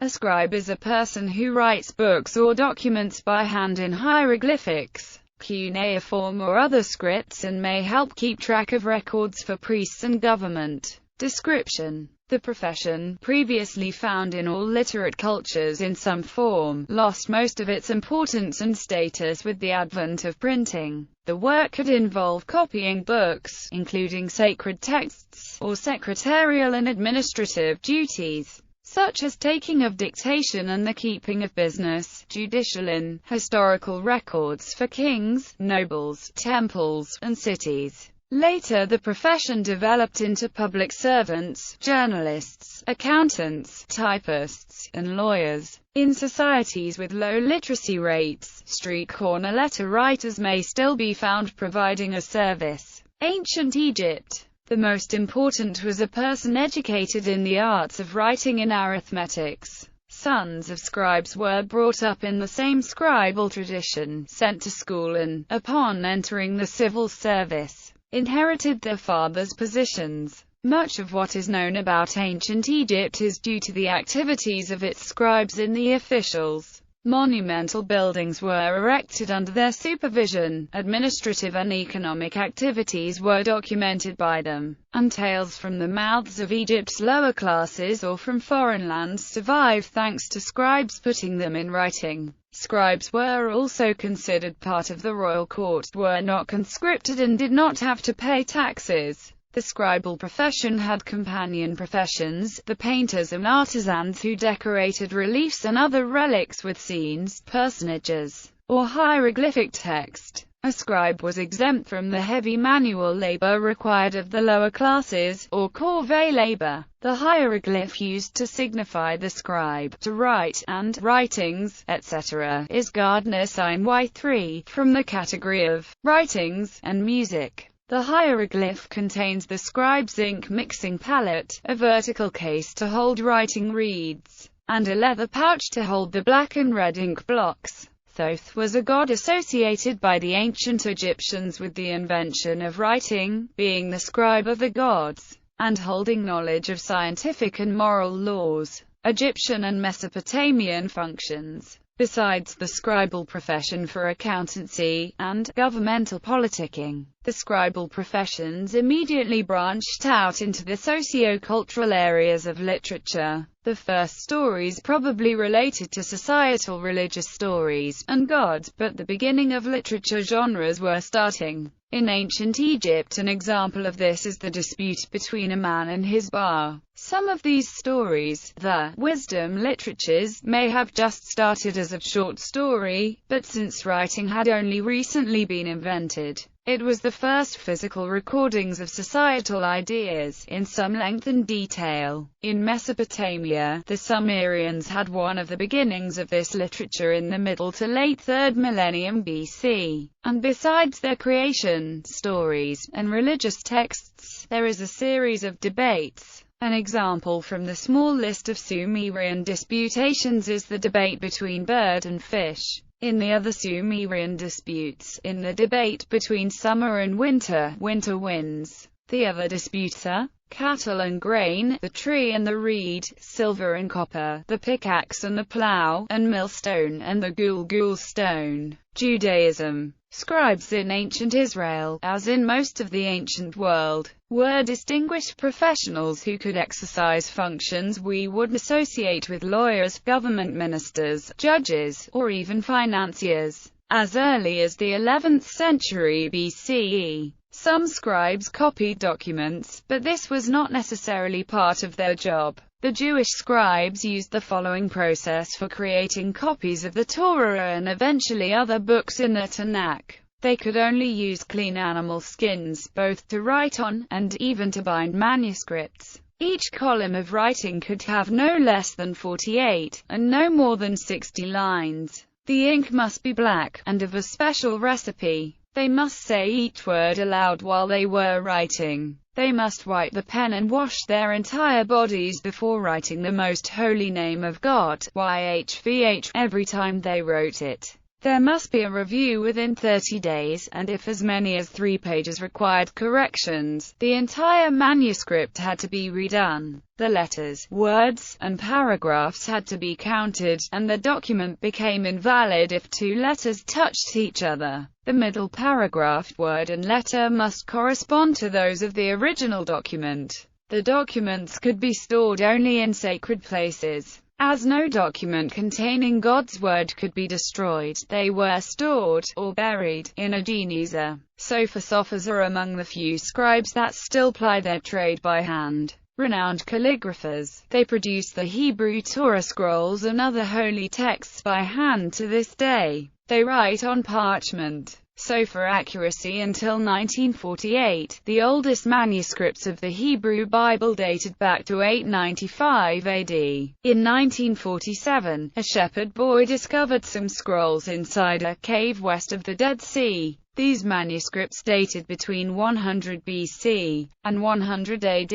A scribe is a person who writes books or documents by hand in hieroglyphics, cuneiform or other scripts, and may help keep track of records for priests and government. Description: the profession, previously found in all literate cultures in some form, lost most of its importance and status with the advent of printing. The work could involve copying books, including sacred texts, or secretarial and administrative duties, such as taking of dictation and the keeping of business, judicial and historical records for kings, nobles, temples, and cities. Later the profession developed into public servants, journalists, accountants, typists, and lawyers. In societies with low literacy rates, street corner letter writers may still be found providing a service. Ancient Egypt. The most important was a person educated in the arts of writing and arithmetics. Sons of scribes were brought up in the same scribal tradition, sent to school and, upon entering the civil service, inherited their father's positions. Much of what is known about ancient Egypt is due to the activities of its scribes and the officials. Monumental buildings were erected under their supervision, administrative and economic activities were documented by them, and tales from the mouths of Egypt's lower classes or from foreign lands survive thanks to scribes putting them in writing. Scribes were also considered part of the royal court, were not conscripted and did not have to pay taxes. The scribal profession had companion professions, the painters and artisans who decorated reliefs and other relics with scenes, personages, or hieroglyphic text. A scribe was exempt from the heavy manual labor required of the lower classes, or corvée labor. The hieroglyph used to signify the scribe, to write, and writings, etc., is Gardner sign Y3, from the category of writings and music. The hieroglyph contains the scribe's ink mixing palette, a vertical case to hold writing reeds, and a leather pouch to hold the black and red ink blocks. Thoth was a god associated by the ancient Egyptians with the invention of writing, being the scribe of the gods, and holding knowledge of scientific and moral laws, Egyptian and Mesopotamian functions. Besides the scribal profession for accountancy, and governmental politicking, the scribal professions immediately branched out into the socio-cultural areas of literature. The first stories probably related to societal religious stories, and gods, but the beginning of literature genres were starting. In ancient Egypt, an example of this is the dispute between a man and his bar. Some of these stories, the wisdom literatures, may have just started as a short story, but since writing had only recently been invented, it was the first physical recordings of societal ideas, in some length and detail. In Mesopotamia, the Sumerians had one of the beginnings of this literature in the middle to late 3rd millennium BC. And besides their creation, stories, and religious texts, there is a series of debates. An example from the small list of Sumerian disputations is the debate between bird and fish. In the other Sumerian disputes, in the debate between summer and winter, winter wins. The other disputes are cattle and grain, the tree and the reed, silver and copper, the pickaxe and the plow, and millstone and the gulgul stone. Judaism. Scribes in ancient Israel, as in most of the ancient world, were distinguished professionals who could exercise functions we would associate with lawyers, government ministers, judges, or even financiers. As early as the 11th century BCE, some scribes copied documents, but this was not necessarily part of their job. The Jewish scribes used the following process for creating copies of the Torah and eventually other books in the Tanakh. They could only use clean animal skins, both to write on, and even to bind manuscripts. Each column of writing could have no less than 48, and no more than 60 lines. The ink must be black, and of a special recipe. They must say each word aloud while they were writing. They must wipe the pen and wash their entire bodies before writing the most holy name of God, YHVH, every time they wrote it. There must be a review within 30 days, and if as many as 3 pages required corrections, the entire manuscript had to be redone. The letters, words, and paragraphs had to be counted, and the document became invalid if 2 letters touched each other. The middle paragraph, word and letter must correspond to those of the original document. The documents could be stored only in sacred places. As no document containing God's word could be destroyed, they were stored, or buried, in a geniza. Sophos are among the few scribes that still ply their trade by hand. Renowned calligraphers, they produce the Hebrew Torah scrolls and other holy texts by hand to this day. They write on parchment. So for accuracy, until 1948, the oldest manuscripts of the Hebrew Bible dated back to 895 AD. In 1947, a shepherd boy discovered some scrolls inside a cave west of the Dead Sea. These manuscripts dated between 100 BC and 100 AD.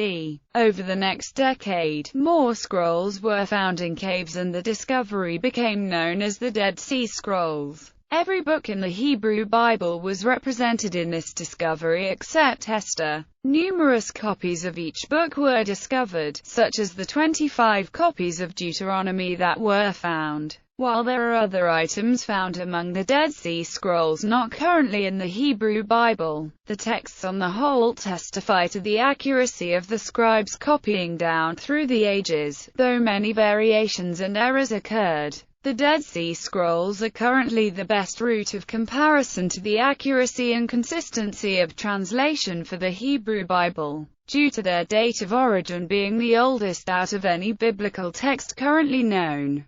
Over the next decade, more scrolls were found in caves and the discovery became known as the Dead Sea Scrolls. Every book in the Hebrew Bible was represented in this discovery except Esther. Numerous copies of each book were discovered, such as the 25 copies of Deuteronomy that were found. While there are other items found among the Dead Sea Scrolls not currently in the Hebrew Bible, the texts on the whole testify to the accuracy of the scribes' copying down through the ages, though many variations and errors occurred. The Dead Sea Scrolls are currently the best route of comparison to the accuracy and consistency of translation for the Hebrew Bible, due to their date of origin being the oldest out of any biblical text currently known.